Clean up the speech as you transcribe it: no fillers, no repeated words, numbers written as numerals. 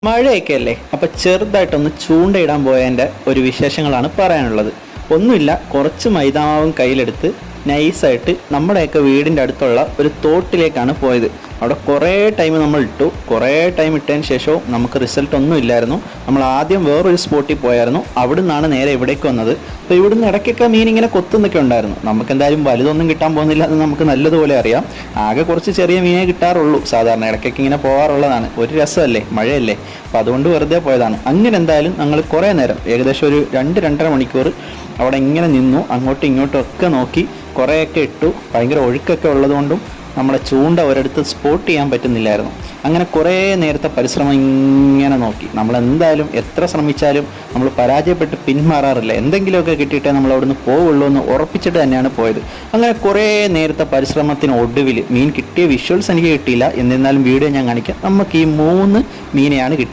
മഴയൊക്കെ അല്ലേ, അപ്പം ചെറുതായിട്ടൊന്ന് ചൂണ്ടയിടാൻ പോയതിൻ്റെ ഒരു വിശേഷങ്ങളാണ് പറയാനുള്ളത്. ഒന്നുമില്ല, കുറച്ച് മൈദാമാവും കയ്യിലെടുത്ത് നൈസായിട്ട് നമ്മുടെയൊക്കെ വീടിൻ്റെ അടുത്തുള്ള ഒരു തോട്ടിലേക്കാണ് പോയത്. അവിടെ കുറേ ടൈം നമ്മൾ ഇട്ടു. കുറേ ടൈം ഇട്ടതിന് ശേഷവും നമുക്ക് റിസൾട്ട് ഒന്നും ഇല്ലായിരുന്നു. നമ്മൾ ആദ്യം വേറൊരു സ്പോട്ടിൽ പോയായിരുന്നു. അവിടെ നിന്നാണ് നേരെ ഇവിടേക്ക് വന്നത്. അപ്പോൾ ഇവിടുന്ന് ഇടയ്ക്കൊക്കെ മീൻ ഇങ്ങനെ കൊത്തുന്നൊക്കെ ഉണ്ടായിരുന്നു. നമുക്ക് എന്തായാലും വലുതൊന്നും കിട്ടാൻ പോകുന്നില്ല എന്ന് നമുക്ക് നല്ലതുപോലെ അറിയാം. ആകെ കുറച്ച് ചെറിയ മീനേ കിട്ടാറുള്ളൂ. സാധാരണ ഇടയ്ക്കൊക്കെ ഇങ്ങനെ പോകാറുള്ളതാണ്. ഒരു രസമല്ലേ, മഴയല്ലേ, അപ്പോൾ അതുകൊണ്ട് വെറുതെ പോയതാണ്. അങ്ങനെ എന്തായാലും ഞങ്ങൾ കുറേ നേരം, ഏകദേശം ഒരു 2-2.5 മണിക്കൂർ അവിടെ ഇങ്ങനെ നിന്നു. അങ്ങോട്ടും ഇങ്ങോട്ടും ഒക്കെ നോക്കി, കുറേയൊക്കെ ഇട്ടു. ഭയങ്കര ഒഴുക്കൊക്കെ ഉള്ളതുകൊണ്ടും നമ്മുടെ ചൂണ്ട ഒരിടത്ത് സ്പോട്ട് ചെയ്യാൻ പറ്റുന്നില്ലായിരുന്നു. അങ്ങനെ കുറേ നേരത്തെ പരിശ്രമം ഇങ്ങനെ നോക്കി. നമ്മൾ എന്തായാലും എത്ര ശ്രമിച്ചാലും നമ്മൾ പരാജയപ്പെട്ട് പിന്മാറാറില്ല. എന്തെങ്കിലുമൊക്കെ കിട്ടിയിട്ടേ നമ്മൾ അവിടുന്ന് പോവുള്ളൂ എന്ന് ഉറപ്പിച്ചിട്ട് തന്നെയാണ് പോയത്. അങ്ങനെ കുറേ നേരത്തെ പരിശ്രമത്തിന് ഒടുവിൽ മീൻ കിട്ടിയ വിഷ്വൽസ് എനിക്ക് കിട്ടിയില്ല. എന്നിരുന്നാലും വീഡിയോ ഞാൻ കാണിക്കാം. നമുക്ക് ഈ 3 മീനെയാണ് കിട്ടിയത്.